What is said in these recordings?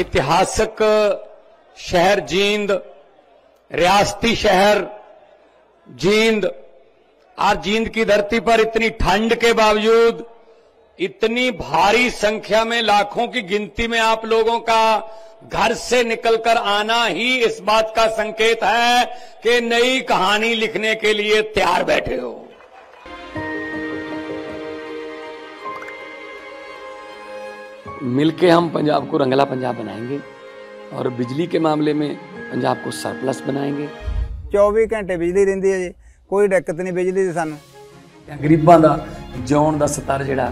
ऐतिहासिक शहर जींद, रियासती शहर जींद, और जींद की धरती पर इतनी ठंड के बावजूद इतनी भारी संख्या में, लाखों की गिनती में आप लोगों का घर से निकलकर आना ही इस बात का संकेत है कि नई कहानी लिखने के लिए तैयार बैठे हो। मिलके हम पंजाब को रंगला पंजाब बनाएंगे और बिजली के मामले में पंजाब को सरप्लस बनाएंगे। 24 घंटे बिजली रहिंदी है जी, कोई दिक्कत नहीं बिजली दी सानू। गरीबां दा जिउण दा स्तर जिहड़ा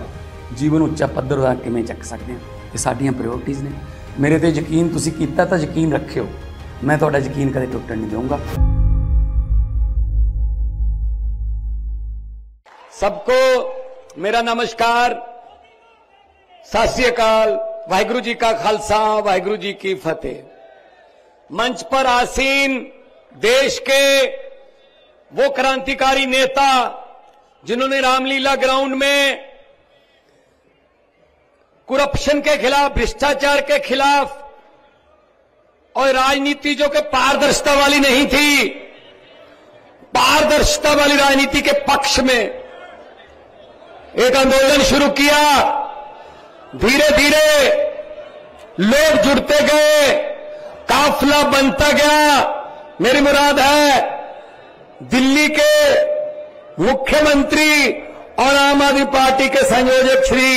जीवन उच्चा पੱਧਰ दा किवें चक सकते हैं, ये साडीआं प्रायोरिटीज़ ने। मेरे ते यकीन तुसीं कीता तां यकीन रखियो, मैं तुहाडा यकीन कदे टुटण नहीं दूंगा। सबको मेरा नमस्कार, सत श्री अकाल, वाहिगुरु जी का खालसा, वाहिगुरु जी की फतेह। मंच पर आसीन देश के वो क्रांतिकारी नेता जिन्होंने रामलीला ग्राउंड में करप्शन के खिलाफ, भ्रष्टाचार के खिलाफ और राजनीति जो कि पारदर्शिता वाली नहीं थी, पारदर्शिता वाली राजनीति के पक्ष में एक आंदोलन शुरू किया। धीरे धीरे लोग जुड़ते गए, काफिला बनता गया। मेरी मुराद है दिल्ली के मुख्यमंत्री और आम आदमी पार्टी के संयोजक श्री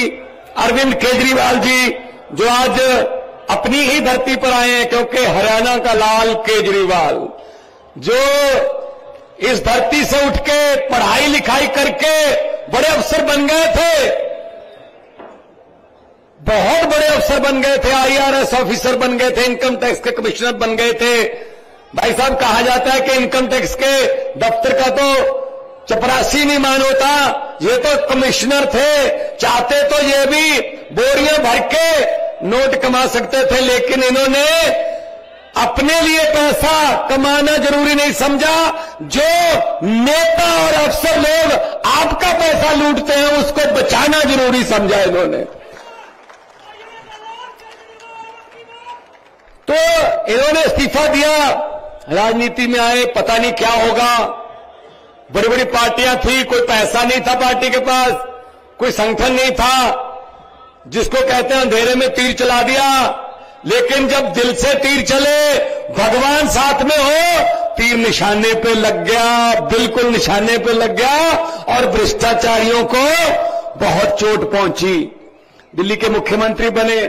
अरविंद केजरीवाल जी, जो आज अपनी ही धरती पर आए हैं, क्योंकि हरियाणा का लाल केजरीवाल जो इस धरती से उठ के पढ़ाई लिखाई करके बड़े अफसर बन गए थे, बहुत बड़े अफसर बन गए थे, IRS ऑफिसर बन गए थे, इनकम टैक्स के कमिश्नर बन गए थे। भाई साहब, कहा जाता है कि इनकम टैक्स के दफ्तर का तो चपरासी नहीं मान होता, ये तो कमिश्नर थे। चाहते तो ये भी बोरियां भर के नोट कमा सकते थे, लेकिन इन्होंने अपने लिए पैसा कमाना जरूरी नहीं समझा। जो नेता और अफसर लोग आपका पैसा लूटते हैं, उसको बचाना जरूरी समझा इन्होंने। तो इन्होंने इस्तीफा दिया, राजनीति में आए, पता नहीं क्या होगा। बड़ी बड़ी पार्टियां थी, कोई पैसा नहीं था पार्टी के पास, कोई संगठन नहीं था, जिसको कहते हैं अंधेरे में तीर चला दिया। लेकिन जब दिल से तीर चले, भगवान साथ में हो, तीर निशाने पे लग गया, बिल्कुल निशाने पे लग गया और भ्रष्टाचारियों को बहुत चोट पहुंची। दिल्ली के मुख्यमंत्री बने,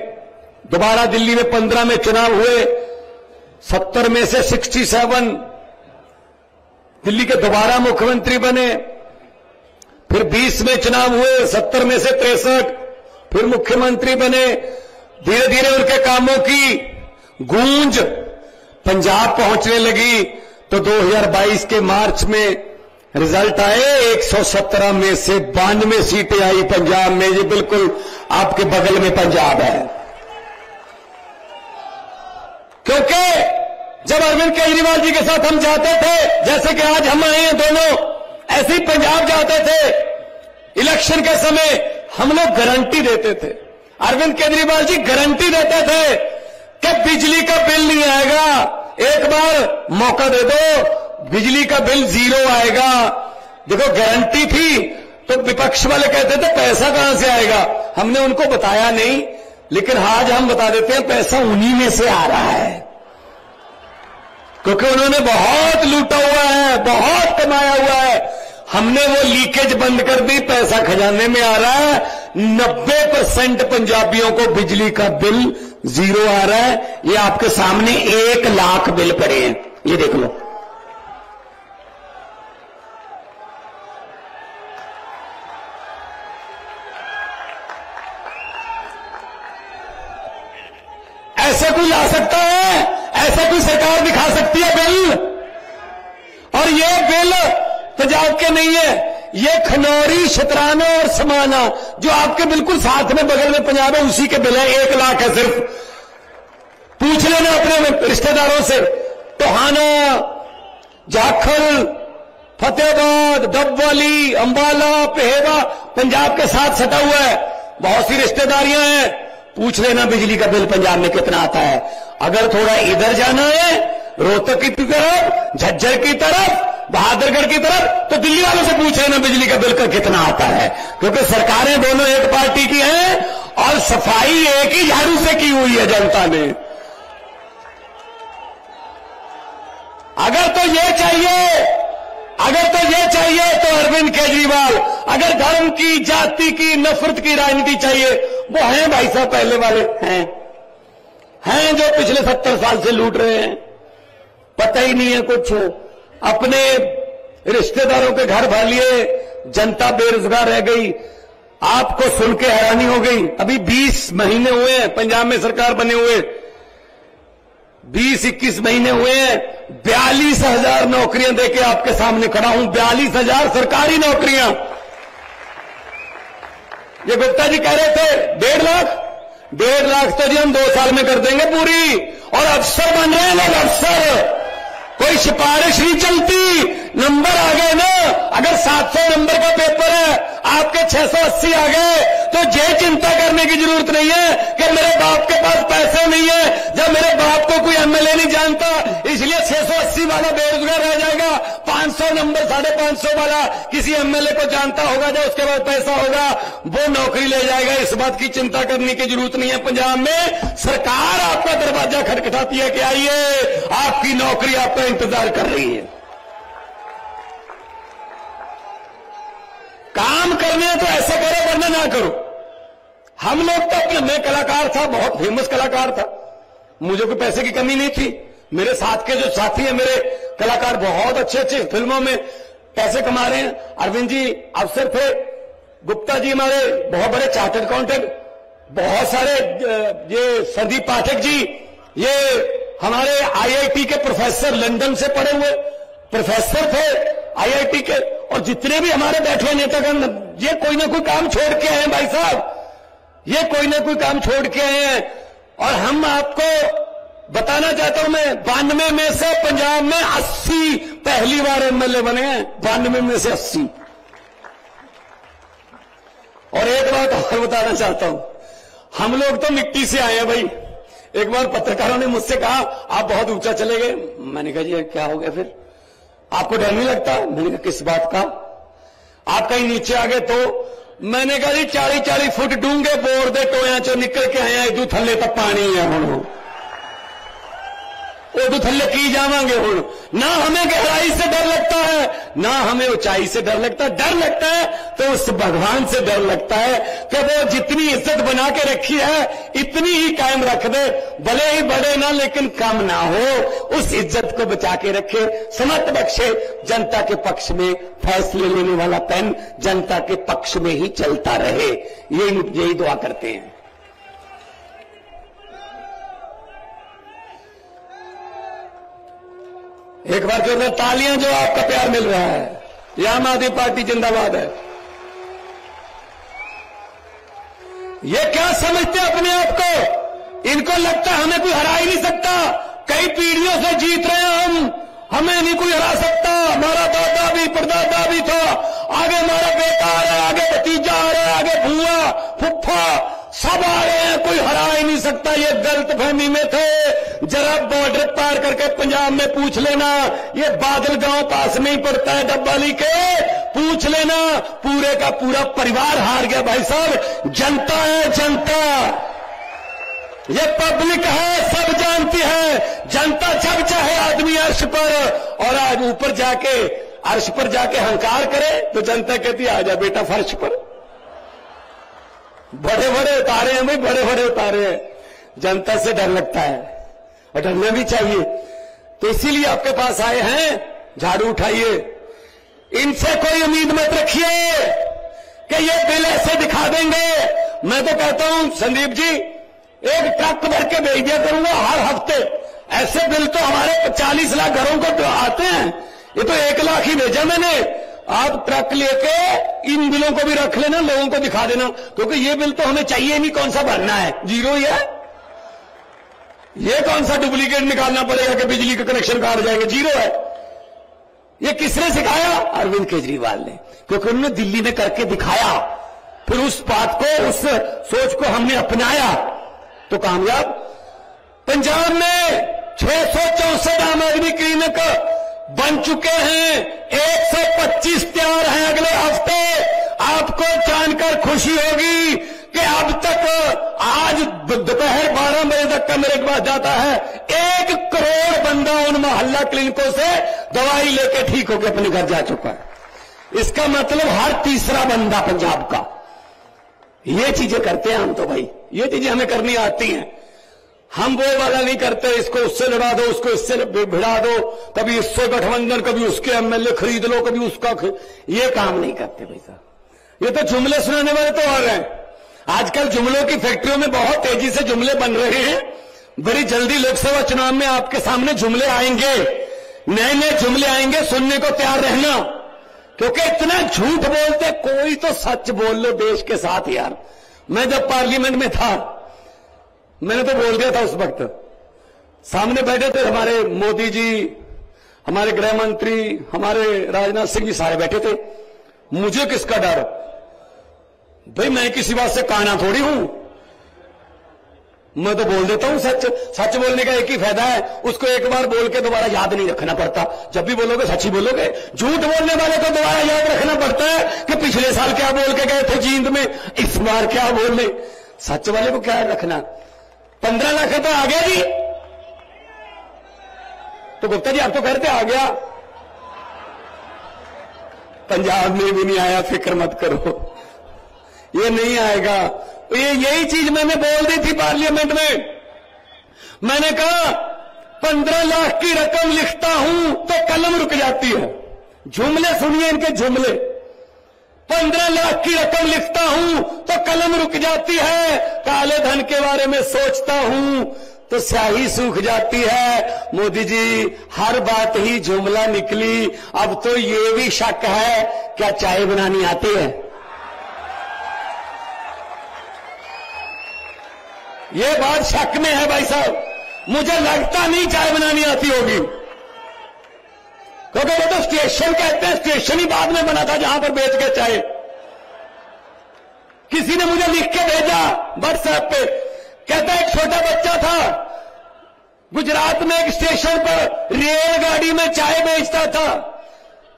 दोबारा दिल्ली में 15 में चुनाव हुए, 70 में से 67 दिल्ली के दोबारा मुख्यमंत्री बने। फिर 20 में चुनाव हुए, 70 में से 63 फिर मुख्यमंत्री बने। धीरे धीरे उनके कामों की गूंज पंजाब पहुंचने लगी। तो 2022 के मार्च में रिजल्ट आए, 117 में से 92 सीटें आई पंजाब में। ये बिल्कुल आपके बगल में पंजाब है। क्योंकि जब अरविंद केजरीवाल जी के साथ हम जाते थे, जैसे कि आज हम आए हैं दोनों, ऐसे ही पंजाब जाते थे, इलेक्शन के समय हम लोग गारंटी देते थे, अरविंद केजरीवाल जी गारंटी देते थे कि बिजली का बिल नहीं आएगा, एक बार मौका दे दो, बिजली का बिल 0 आएगा। देखो, गारंटी थी। तो विपक्ष वाले कहते थे पैसा कहां से आएगा, हमने उनको बताया नहीं, लेकिन आज हम बता देते हैं पैसा उन्हीं में से आ रहा है, क्योंकि उन्होंने बहुत लूटा हुआ है, बहुत कमाया हुआ है। हमने वो लीकेज बंद कर दी, पैसा खजाने में आ रहा है। 90% पंजाबियों को बिजली का बिल 0 आ रहा है। ये आपके सामने 1 लाख बिल पड़े हैं, ये देख लो। ऐसे कोई ला सकता है? ऐसा कोई सरकार दिखा सकती है बिल? और ये बिल पंजाब के नहीं है, ये खनौरी, शतराना और समाना जो आपके बिल्कुल साथ में बगल में पंजाब है, उसी के बिल है। 1 लाख है सिर्फ। पूछ लेना अपने रिश्तेदारों से, टोहाना, जाखल, फतेहाबाद, डबवाली, अंबाला, पेहेवा पंजाब के साथ सटा हुआ है। बहुत सी रिश्तेदारियां हैं, पूछ लेना बिजली का बिल पंजाब में कितना आता है। अगर थोड़ा इधर जाना है, रोहतक की तरफ, झज्जर की तरफ, बहादुरगढ़ की तरफ, तो दिल्ली वालों से पूछ लेना बिजली का बिल का कितना आता है, क्योंकि सरकारें दोनों एक पार्टी की हैं और सफाई एक ही झाड़ू से की हुई है जनता ने। अगर तो ये चाहिए तो अरविंद केजरीवाल, अगर धर्म की, जाति की, नफरत की राजनीति चाहिए, वो हैं भाई साहब, पहले वाले हैं जो पिछले 70 साल से लूट रहे हैं, पता ही नहीं है कुछ, अपने रिश्तेदारों के घर भर लिए, जनता बेरोजगार रह गई। आपको सुन के हैरानी हो गई, अभी 20 महीने हुए हैं पंजाब में सरकार बने हुए, 20-21 महीने हुए हैं, 42,000 नौकरियां देके आपके सामने खड़ा हूं, 42,000 सरकारी नौकरियां। ये गुप्ता जी कह रहे थे 1.5 लाख तो जी हम 2 साल में कर देंगे पूरी, और अफसर बन रहे हैं लोग, अफसर, कोई सिफारिश नहीं चलती, नंबर आ गए ना। अगर 700 नंबर का पेपर है, आपके 680 आ गए, तो ये चिंता करने की जरूरत नहीं है कि मेरे बाप के पास पैसे नहीं है, जब मेरे बाप को कोई एमएलए नहीं जानता, इसलिए 680 वाला बेरोजगार रह जाएगा, 500 नंबर 550 वाला किसी एमएलए को जानता होगा, जो उसके पास पैसा होगा वो नौकरी ले जाएगा। इस बात की चिंता करने की जरूरत नहीं है। पंजाब में सरकार आपका दरवाजा खटखटाती है कि आइए, आपकी नौकरी आपका इंतजार कर रही है। काम करने हैं तो ऐसे करो, वरना ना करो। हम लोग तो अपने, मैं कलाकार था, बहुत फेमस कलाकार था, मुझे कोई पैसे की कमी नहीं थी। मेरे साथ के जो साथी हैं मेरे कलाकार, बहुत अच्छे अच्छे फिल्मों में पैसे कमा रहे हैं। अरविंद जी अफसर थे, गुप्ता जी हमारे बहुत बड़े चार्टर्ड अकाउंटेंट, बहुत सारे, ये संदीप पाठक जी, ये हमारे आईआईटी के प्रोफेसर, लंदन से पढ़े हुए प्रोफेसर थे आईआईटी के, और जितने भी हमारे बैठे नेतागण, ये कोई ना कोई काम छोड़ के आए हैं भाई साहब, ये कोई ना कोई काम छोड़ के आए हैं। और हम आपको बताना चाहता हूं, मैं 92 में से पंजाब में 80 पहली बार एमएलए बने हैं, 92 में से 80। और एक बात और बताना चाहता हूं, हम लोग तो मिट्टी से आए हैं भाई। एक बार पत्रकारों ने मुझसे कहा आप बहुत ऊंचा चले गए, मैंने कहा जी क्या हो गया फिर, आपको डर नहीं लगता? मैंने कहा किस बात का? आप कहीं नीचे आ गए तो? मैंने कहा जी 40-40 फुट डूंगे बोर दे टोया चो निकल के आया, इदू थल्ले तक पानी है हुण, उदू थल्ले की जावांगे हुण। ना हमें गहराई से डर लगता है, ना हमें ऊंचाई से डर लगता है। डर लगता है तो उस भगवान से डर लगता है कि वो जितनी इज्जत बना के रखी है इतनी ही कायम रख दे, भले ही बढ़े ना लेकिन कम ना हो, उस इज्जत को बचा के रखे, समर्थ बख्शे, जनता के पक्ष में फैसले लेने वाला पेन जनता के पक्ष में ही चलता रहे, यही दुआ करते हैं। एक बार जोरदार तालियां, जो आपका प्यार मिल रहा है। ये आम आदमी पार्टी जिंदाबाद है। ये क्या समझते हैं अपने आप को? इनको लगता है हमें कोई हरा ही नहीं सकता, कई पीढ़ियों से जीत रहे हैं हम, हमें नहीं कोई हरा सकता, हमारा दादा भी परदादा भी था, आगे हमारा बेटा आ रहा है, आगे भतीजा आ रहा है, आगे भूआ फुफ्फा सब आ रहे हैं, कोई हरा ही नहीं सकता। ये गलतफहमी में थे। जरा बॉर्डर पार करके पंजाब में पूछ लेना, ये बादल गांव पास में ही पड़ता है डब्बाली के, पूछ लेना, पूरे का पूरा परिवार हार गया भाई साहब। जनता है, जनता, ये पब्लिक है, सब जानती है। जनता जब चाहे आदमी अर्श पर, और आज ऊपर जाके अर्श पर जाके हंकार करे तो जनता कहती है आजा बेटा फर्श पर। बड़े बड़े उतारे हैं भाई, बड़े बड़े उतारे हैं। जनता से डर लगता है और डरना भी चाहिए, तो इसीलिए आपके पास आए हैं। झाड़ू उठाइए, इनसे कोई उम्मीद मत रखिए कि ये बिल ऐसे दिखा देंगे। मैं तो कहता हूं संदीप जी, एक ट्रक भर के भेज दिया करूंगा हर हफ्ते। ऐसे बिल तो हमारे 40 लाख घरों को तो आते हैं, ये तो 1 लाख ही भेजा मैंने। आप ट्रक लेके इन बिलों को भी रख लेना, लोगों को दिखा देना, क्योंकि ये बिल तो हमें चाहिए नहीं, कौन सा भरना है, जीरो ही है। ये कौन सा डुप्लीकेट निकालना पड़ेगा कि बिजली के कनेक्शन काट जाएंगे, जीरो है। ये किसने सिखाया? अरविंद केजरीवाल ने, क्योंकि उन्होंने दिल्ली में करके दिखाया। फिर उस बात को, उस सोच को हमने अपनाया तो कामयाब। पंजाब में 664 आम आदमी क्लिनिक बन चुके हैं, 125 तैयार हैं अगले हफ्ते। आपको जानकर खुशी होगी कि अब तक आज दोपहर 12 बजे तक का मेरे पास जाता है 1 करोड़ बंदा उन मोहल्ला क्लिनिकों से दवाई लेके ठीक होकर अपने घर जा चुका है। इसका मतलब हर तीसरा बंदा पंजाब का ये चीजें करते हैं। हम तो भाई ये चीजें हमें करनी आती हैं। हम वो वाला नहीं करते, इसको उससे लड़ा दो, उसको इससे भिड़ा दो, कभी इससे गठबंधन, कभी उसके एमएलए खरीद लो, कभी उसका ये काम नहीं करते भाई साहब। ये तो जुमले सुनाने वाले तो और हैं। आजकल जुमलों की फैक्ट्रियों में बहुत तेजी से जुमले बन रहे हैं। बड़ी जल्दी लोकसभा चुनाव में आपके सामने जुमले आएंगे, नए नए जुमले आएंगे, सुनने को तैयार रहना। क्योंकि इतना झूठ बोलते, कोई तो सच बोल लो देश के साथ यार। मैं जब पार्लियामेंट में था मैंने तो बोल दिया था, उस वक्त सामने बैठे थे हमारे मोदी जी, हमारे गृह मंत्री, हमारे राजनाथ सिंह जी, सारे बैठे थे। मुझे किसका डर भाई, मैं किसी बात से काना थोड़ी हूं। मैं तो बोल देता हूं सच। सच बोलने का एक ही फायदा है, उसको एक बार बोल के दोबारा याद नहीं रखना पड़ता। जब भी बोलोगे सच ही बोलोगे। झूठ बोलने वाले को दोबारा याद रखना पड़ता है कि पिछले साल क्या बोल के गए थे जींद में, इस बार क्या बोले। सच वाले को क्या रखना। 15 लाख रुपए आ गया जी, तो गुप्ता जी आप तो कहते आ गया, पंजाब में भी नहीं आया, फिक्र मत करो, ये नहीं आएगा। ये यही चीज मैंने बोल दी थी पार्लियामेंट में। मैंने कहा 15 लाख की रकम लिखता हूं तो कलम रुक जाती है। जुमले सुनिए इनके जुमले। 15 लाख की रकम लिखता हूं तो कलम रुक जाती है, काले धन के बारे में सोचता हूं तो स्याही सूख जाती है। मोदी जी हर बात ही जुमला निकली। अब तो ये भी शक है क्या चाय बनानी आती है। ये बात शक में है भाई साहब। मुझे लगता नहीं चाय बनानी आती होगी, क्योंकि वो तो स्टेशन कहते हैं, स्टेशन ही बाद में बना था जहां पर बेच के चाय। किसी ने मुझे लिख के भेजा व्हाट्सएप पे, कहता एक छोटा बच्चा था गुजरात में एक स्टेशन पर रेलगाड़ी में चाय बेचता था।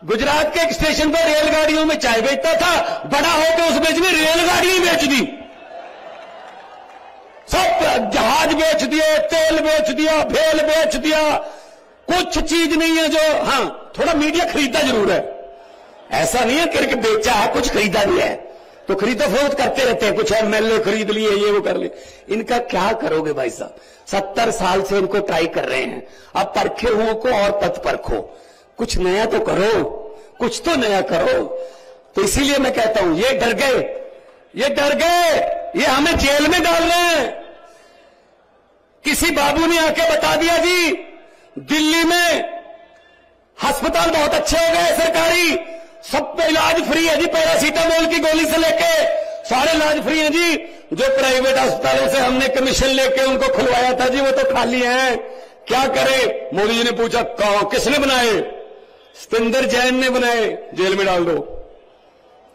गुजरात के एक स्टेशन पर रेलगाड़ियों में चाय बेचता था, बड़ा होकर उस बीच में रेलगाड़ी ही बेच दी। सब जहाज बेच दिए, तेल बेच दिया, भेल बेच दिया। कुछ चीज नहीं है जो, हां थोड़ा मीडिया खरीदा जरूर है। ऐसा नहीं है कि बेचा है, कुछ खरीदा भी है, तो खरीदा फरोख्त करते रहते हैं। कुछ एमएलए खरीद लिए, ये वो कर लिए। इनका क्या करोगे भाई साहब। 70 साल से इनको ट्राई कर रहे हैं। अब परखे हुओं को और तत् परखो, कुछ नया तो करो, कुछ तो नया करो। तो इसीलिए मैं कहता हूं ये डर गए, ये डर गए, ये हमें जेल में डाल रहे हैं। किसी बाबू ने आके बता दिया जी दिल्ली में अस्पताल बहुत अच्छे हो गए सरकारी, सब पे इलाज फ्री है जी, पैरासीटामोल की गोली से लेके सारे इलाज फ्री है जी। जो प्राइवेट अस्पतालों से हमने कमीशन लेके उनको खुलवाया था जी, वो तो खाली हैं। क्या करें। मोदी जी ने पूछा किसने बनाए, सतिंदर जैन ने बनाए, जेल में डाल दो।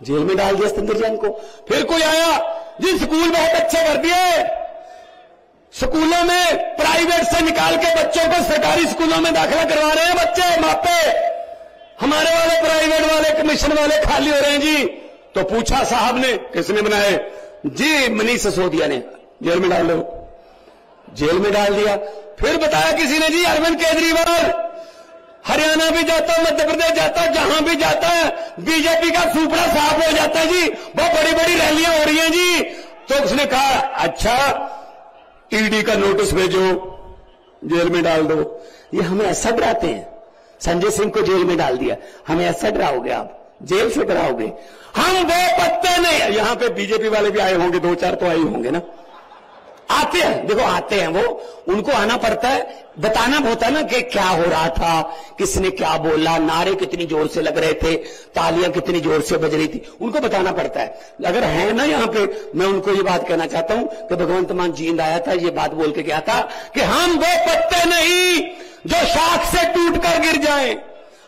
जेल में डाल दिया सतिंदर जैन को। फिर कोई आया जी स्कूल बहुत अच्छे कर दिए, स्कूलों में प्राइवेट से निकाल के बच्चों को सरकारी स्कूलों में दाखिला करवा रहे हैं बच्चे, मापे। हमारे वाले प्राइवेट वाले कमीशन वाले खाली हो रहे हैं जी। तो पूछा साहब ने किसने बनाए जी, मनीष सिसोदिया ने, जेल में डाल दो। जेल में डाल दिया। फिर बताया किसी ने जी अरविंद केजरीवाल हरियाणा भी जाता, मध्य प्रदेश जाता, जहां भी जाता है बीजेपी का सुपड़ा साफ हो जाता है जी, बहुत बड़ी बड़ी रैलियां हो रही हैं जी। तो उसने कहा अच्छा ईडी का नोटिस भेजो, जेल में डाल दो। ये हमें ऐसा डराते हैं। संजय सिंह को जेल में डाल दिया, हमें ऐसा डराओगे आप, जेल से डराओगे। हम वो पत्ते नहीं। यहां पे बीजेपी वाले भी आए होंगे, 2-4 तो आए होंगे ना, आते हैं, देखो आते हैं वो, उनको आना पड़ता है, बताना होता है ना कि क्या हो रहा था, किसने क्या बोला, नारे कितनी जोर से लग रहे थे, तालियां कितनी जोर से बज रही थी, उनको बताना पड़ता है। अगर है ना यहां पे, मैं उनको ये बात कहना चाहता हूं कि भगवंत मान जींद आया था, ये बात बोल के गया था कि हम वो पत्ते नहीं जो शाख से टूट कर गिर जाएं,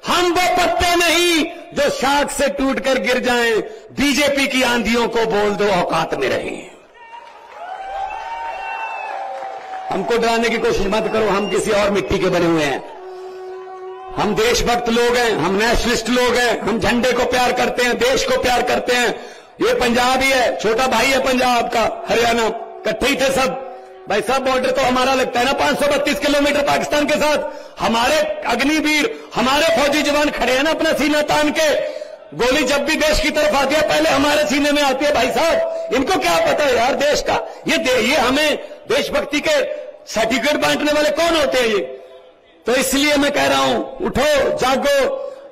हम वो पत्ते नहीं जो शाख से टूट कर गिर जाएं। बीजेपी की आंधियों को बोल दो औकात में रहें। हमको डराने की कोशिश मत करो, हम किसी और मिट्टी के बने हुए हैं। हम देशभक्त लोग हैं, हम नेशनलिस्ट लोग हैं, हम झंडे को प्यार करते हैं, देश को प्यार करते हैं। ये पंजाब ही है, छोटा भाई है पंजाब का, हरियाणा, इकट्ठे ही थे सब। भाई साहब बॉर्डर तो हमारा लगता है ना 532 किलोमीटर पाकिस्तान के साथ। हमारे अग्निवीर, हमारे फौजी जवान खड़े हैं ना अपना सीना तान के। गोली जब भी देश की तरफ आती है पहले हमारे सीने में आती है। भाई साहब इनको क्या पता है यार देश का। ये हमें देशभक्ति के सर्टिफिकेट बांटने वाले कौन होते हैं ये? तो इसलिए मैं कह रहा हूं, उठो जागो,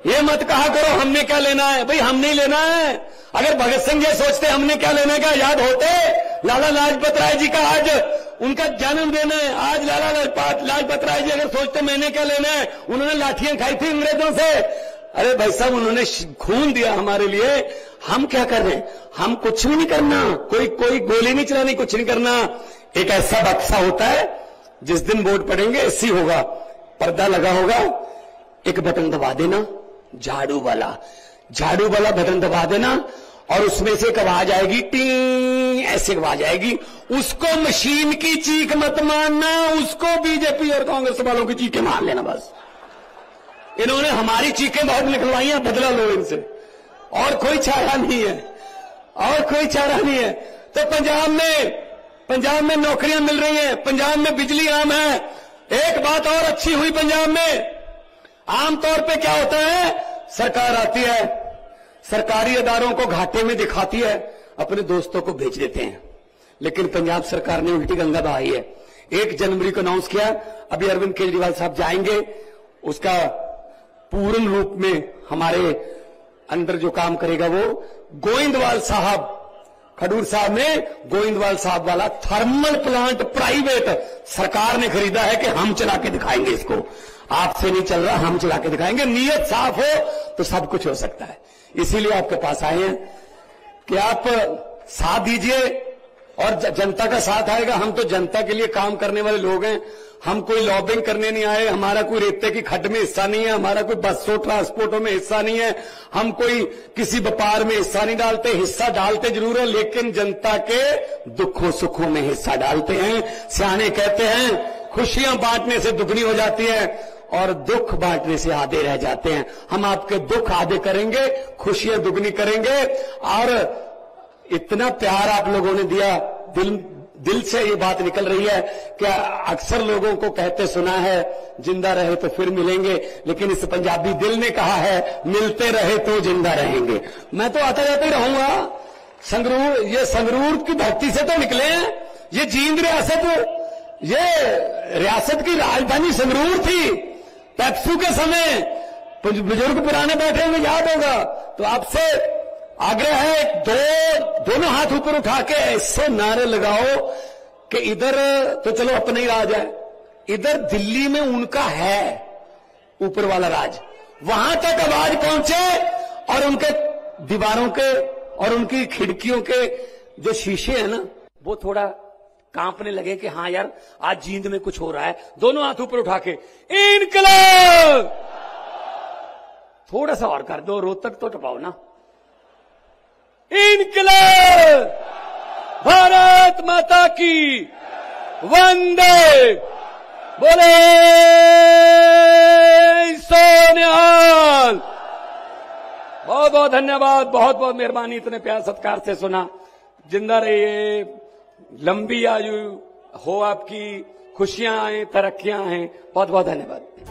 ये मत कहा करो हमने क्या लेना है। भाई हम नहीं लेना है। अगर भगत सिंह ये सोचते हमने क्या लेना है, क्या याद होते लाला लाजपत राय जी का आज उनका जन्मदिन है। आज लाला लाजपत राय जी अगर सोचते मैंने क्या लेना है, उन्होंने लाठियां खाई थी अंग्रेजों से। अरे भाई साहब उन्होंने खून दिया हमारे लिए। हम क्या कर रहे हैं? हम कुछ भी नहीं करना, कोई गोली नहीं चलानी, कुछ नहीं करना। एक ऐसा बक्सा होता है जिस दिन वोट पड़ेंगे ऐसी होगा, पर्दा लगा होगा, एक बटन दबा देना, झाड़ू वाला बटन दबा देना और उसमें से एक आवाज आएगी, टिंग, ऐसी आवाज आएगी। उसको मशीन की चीख मत मानना, उसको बीजेपी और कांग्रेस वालों की चीखें मान लेना। बस इन्होंने हमारी चीखें बहुत निकलवाई हैं, बदला लो इनसे। और कोई चारा नहीं है, और कोई चारा नहीं है। तो पंजाब में नौकरियां मिल रही हैं, पंजाब में बिजली आम है। एक बात और अच्छी हुई पंजाब में, आमतौर पे क्या होता है, सरकार आती है, सरकारी इदारों को घाटे में दिखाती है, अपने दोस्तों को भेज देते हैं। लेकिन पंजाब सरकार ने उल्टी गंगा बहाई है। 1 जनवरी को अनाउंस किया, अभी अरविंद केजरीवाल साहब जाएंगे, उसका पूर्ण रूप में हमारे अंदर जो काम करेगा वो गोविंदवाल साहब, खडूर साहब ने गोविंदवाल साहब वाला थर्मल प्लांट प्राइवेट सरकार ने खरीदा है कि हम चला के दिखाएंगे इसको। आपसे नहीं चल रहा, हम चला के दिखाएंगे। नीयत साफ हो तो सब कुछ हो सकता है। इसीलिए आपके पास आए हैं कि आप साथ दीजिए और जनता का साथ आएगा। हम तो जनता के लिए काम करने वाले लोग हैं। हम कोई लॉबिंग करने नहीं आए, हमारा कोई रेते की खड्ड में हिस्सा नहीं है, हमारा कोई बसों ट्रांसपोर्टों में हिस्सा नहीं है, हम कोई किसी व्यापार में हिस्सा नहीं डालते। हिस्सा डालते जरूर है लेकिन जनता के दुखों सुखों में हिस्सा डालते हैं। सियाने कहते हैं खुशियां बांटने से दुगनी हो जाती है और दुख बांटने से आधे रह जाते हैं। हम आपके दुख आधे करेंगे, खुशियां दुगनी करेंगे। और इतना प्यार आप लोगों ने दिया, दिल से ये बात निकल रही है कि अक्सर लोगों को कहते सुना है जिंदा रहे तो फिर मिलेंगे, लेकिन इस पंजाबी दिल ने कहा है मिलते रहे तो जिंदा रहेंगे। मैं तो आता जाता ही रहूंगा। संगरूर, ये संगरूर की धरती से तो निकले हैं। ये जींद रियासत, ये रियासत की राजधानी संगरूर थी। पेप्सू के समय बुजुर्ग पुराने बैठे हुए याद होगा। तो आपसे आग्रह है, दोनों हाथ ऊपर उठा के ऐसे नारे लगाओ कि इधर तो चलो अपना ही राज है, इधर दिल्ली में उनका है ऊपर वाला राज। वहां तक आवाज पहुंचे और उनके दीवारों के और उनकी खिड़कियों के जो शीशे हैं ना वो थोड़ा कांपने लगे कि हाँ यार आज जींद में कुछ हो रहा है। दोनों हाथ ऊपर उठा के इनकलाब, थोड़ा सा और कर दो, रोहतक तो टपाओ ना। इनकलाब, भारत माता की वंदे, बोले सोनिहाल। बहुत बहुत धन्यवाद, बहुत बहुत मेहरबानी, इतने प्यार सत्कार से सुना। जिंदा रहिए, लंबी आयु हो आपकी, खुशियां आए, तरक्कियां आए। बहुत बहुत धन्यवाद।